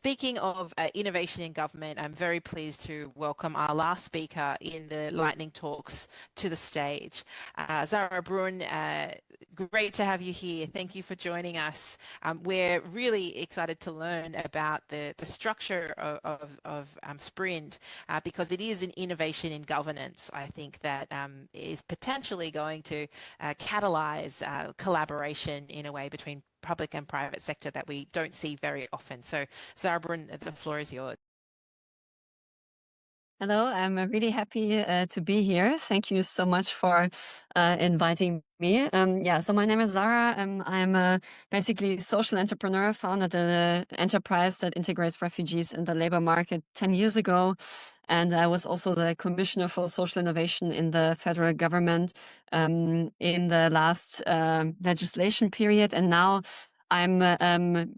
Speaking of innovation in government, I'm very pleased to welcome our last speaker in the lightning talks to the stage. Zarah Bruhn, great to have you here. Thank you for joining us. We're really excited to learn about the structure of SPRIN-D because it is an innovation in governance, I think, that is potentially going to catalyze collaboration in a way between public and private sector that we don't see very often. So, Zarah Bruhn, the floor is yours. Hello, I'm really happy to be here. Thank you so much for inviting me. So my name is Zarah. I'm basically a social entrepreneur, founded an enterprise that integrates refugees in the labor market 10 years ago. And I was also the Commissioner for Social Innovation in the federal government in the last legislation period. And now I'm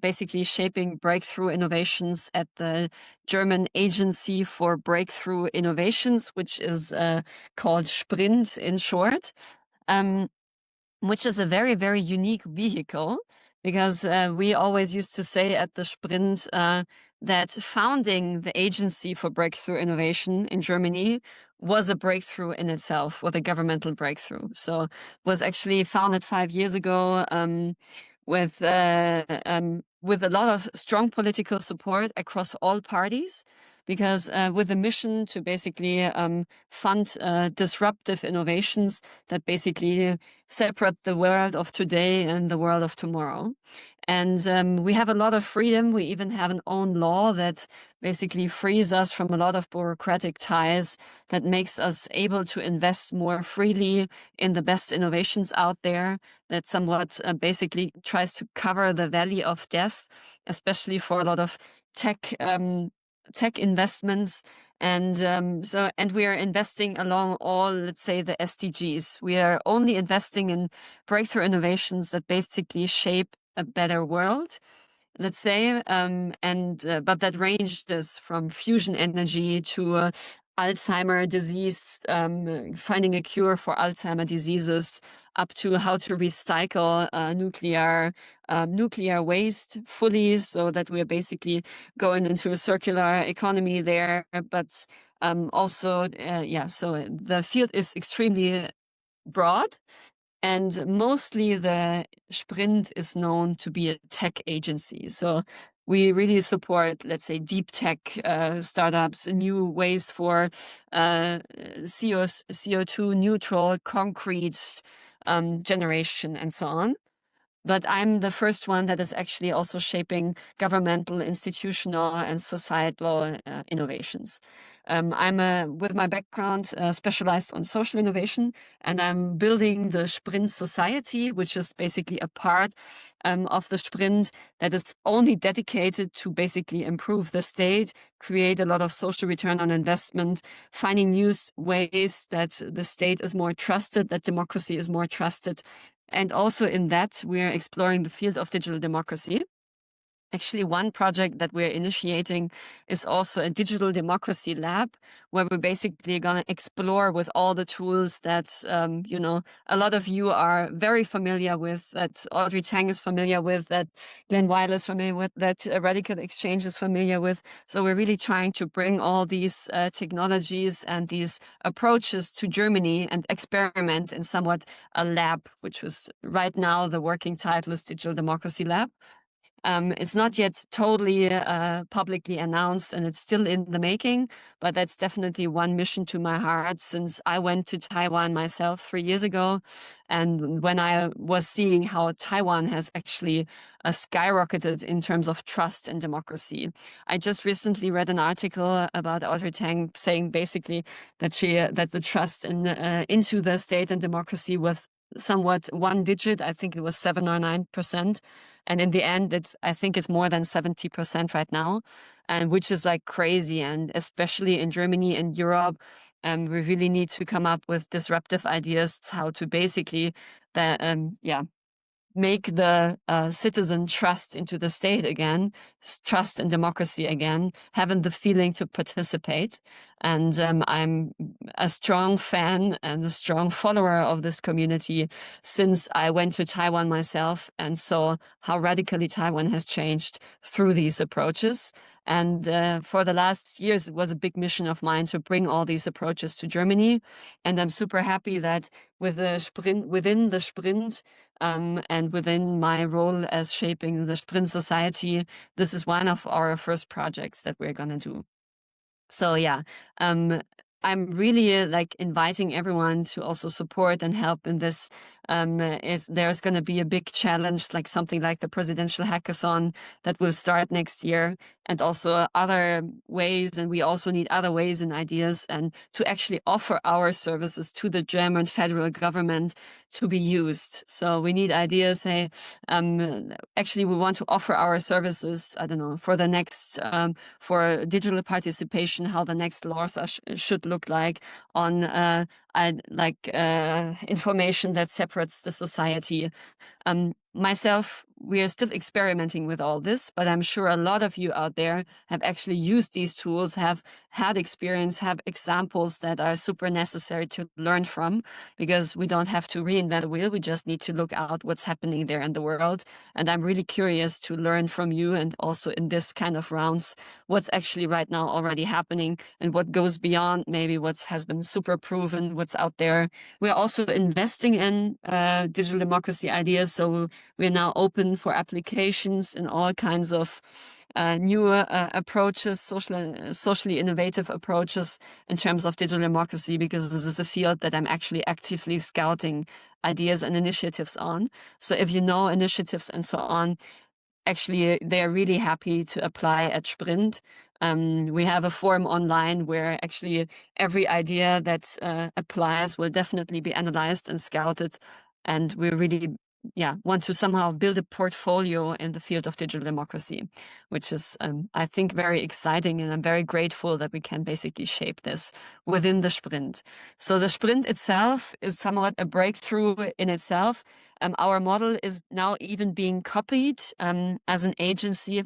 basically shaping breakthrough innovations at the German Agency for Breakthrough Innovations, which is called SPRIN-D in short, which is a very, very unique vehicle because we always used to say at the SPRIN-D that founding the Agency for Breakthrough Innovation in Germany was a breakthrough in itself, was a governmental breakthrough. So it was actually founded 5 years ago with a lot of strong political support across all parties, because with a mission to basically fund disruptive innovations that basically separate the world of today and the world of tomorrow. And we have a lot of freedom. We even have an own law that basically frees us from a lot of bureaucratic ties, that makes us able to invest more freely in the best innovations out there, that somewhat basically tries to cover the valley of death, especially for a lot of tech investments. And we are investing along all, let's say, the SDGs. We are only investing in breakthrough innovations that basically shape a better world, let's say, but that ranges from fusion energy to Alzheimer disease, finding a cure for Alzheimer diseases, up to how to recycle nuclear waste fully, so that we're basically going into a circular economy there. But so the field is extremely broad. And mostly the SPRIN-D is known to be a tech agency. So we really support, let's say, deep tech startups, new ways for CO2 neutral concrete generation and so on. But I'm the first one that is actually also shaping governmental, institutional, and societal innovations. I'm with my background specialized on social innovation, and I'm building the SPRIN Society, which is basically a part of the SPRIN that is only dedicated to basically improve the state, create a lot of social return on investment, finding new ways that the state is more trusted, that democracy is more trusted. And also in that, we're exploring the field of digital democracy. Actually, one project that we're initiating is also a digital democracy lab, where we're basically going to explore with all the tools that, a lot of you are very familiar with, that Audrey Tang is familiar with, that Glenn Weil is familiar with, that RadicalxChange is familiar with. So we're really trying to bring all these technologies and these approaches to Germany and experiment in somewhat a lab, which was right now the working title is Digital Democracy Lab. It's not yet totally publicly announced, and it's still in the making, but that's definitely one mission to my heart, since I went to Taiwan myself 3 years ago. And when I was seeing how Taiwan has actually skyrocketed in terms of trust and democracy. I just recently read an article about Audrey Tang saying basically that the trust into the state and democracy was somewhat one digit. I think it was 7 or 9%. And in the end, I think it's more than 70% right now, and which is like crazy. And especially in Germany and Europe, we really need to come up with disruptive ideas how to basically make the citizen trust into the state again, trust in democracy again, having the feeling to participate. And I'm a strong fan and a strong follower of this community since I went to Taiwan myself and saw how radically Taiwan has changed through these approaches. And for the last years, it was a big mission of mine to bring all these approaches to Germany. And I'm super happy that within the SPRIN-D, and within my role as shaping the SPRIN Society, this is one of our first projects that we're going to do. So yeah, I'm really like inviting everyone to also support and help in this. There's going to be a big challenge, like something like the presidential hackathon that will start next year, and also other ways. And we also need other ways and ideas, and to actually offer our services to the German federal government to be used. So we need ideas. Hey, actually, we want to offer our services. I don't know, for the next for digital participation, how the next laws should look like on information that separates the society. Myself, we are still experimenting with all this, but I'm sure a lot of you out there have actually used these tools, have had experience, have examples that are super necessary to learn from, because we don't have to reinvent the wheel. We just need to look out what's happening there in the world. And I'm really curious to learn from you, and also in this kind of rounds, what's actually right now already happening and what goes beyond maybe what has been super proven, what's out there. We're also investing in digital democracy ideas. So we're now open for applications in all kinds of newer approaches, socially innovative approaches in terms of digital democracy, because this is a field that I'm actually actively scouting ideas and initiatives on. So if you know initiatives and so on, actually, they're really happy to apply at SPRIN-D. We have a forum online where actually every idea that applies will definitely be analyzed and scouted. And we really want to somehow build a portfolio in the field of digital democracy, which is, I think, very exciting. And I'm very grateful that we can basically shape this within the SPRIN-D. So the SPRIN-D itself is somewhat a breakthrough in itself. Our model is now even being copied as an agency,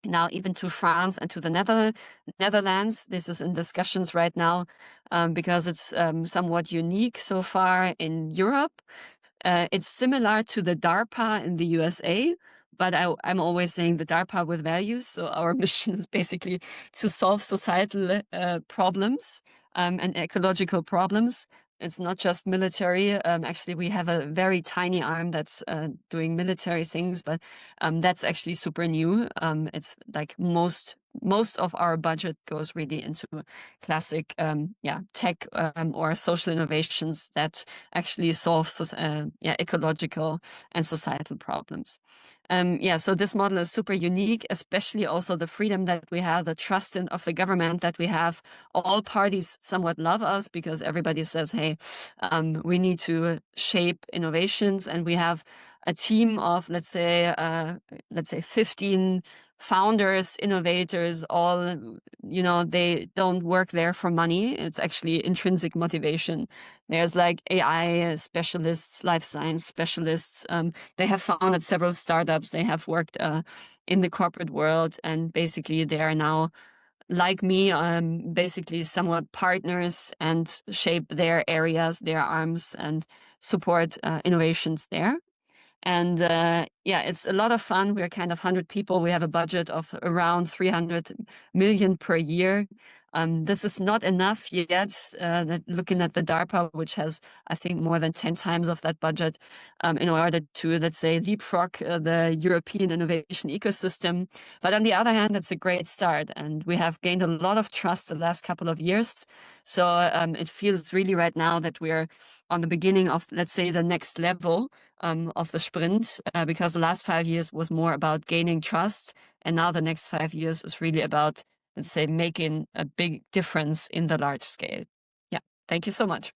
now even to France and to the Netherlands. This is in discussions right now because it's somewhat unique so far in Europe. It's similar to the DARPA in the USA, but I'm always saying the DARPA with values. So our mission is basically to solve societal problems and ecological problems. It's not just military. Actually, we have a very tiny arm that's doing military things, but that's actually super new. It's like most of our budget goes really into classic tech or social innovations that actually solve ecological and societal problems. So this model is super unique, especially also the freedom that we have, the trust of the government that we have. All parties somewhat love us because everybody says, hey, we need to shape innovations, and we have a team of, let's say 15 founders, innovators, all, they don't work there for money. It's actually intrinsic motivation. There's like AI specialists, life science specialists. They have founded several startups. They have worked in the corporate world, and basically they are now, like me, basically somewhat partners and shape their areas, their arms, and support innovations there. And it's a lot of fun. We're kind of 100 people. We have a budget of around 300 million per year. This is not enough yet, looking at the DARPA, which has, I think, more than 10 times of that budget in order to, let's say, leapfrog the European innovation ecosystem. But on the other hand, it's a great start. And we have gained a lot of trust the last couple of years. So it feels really right now that we're on the beginning of, let's say, the next level of the SPRIN-D, because the last 5 years was more about gaining trust. And now the next 5 years is really about, let's say, making a big difference in the large scale. Yeah, thank you so much.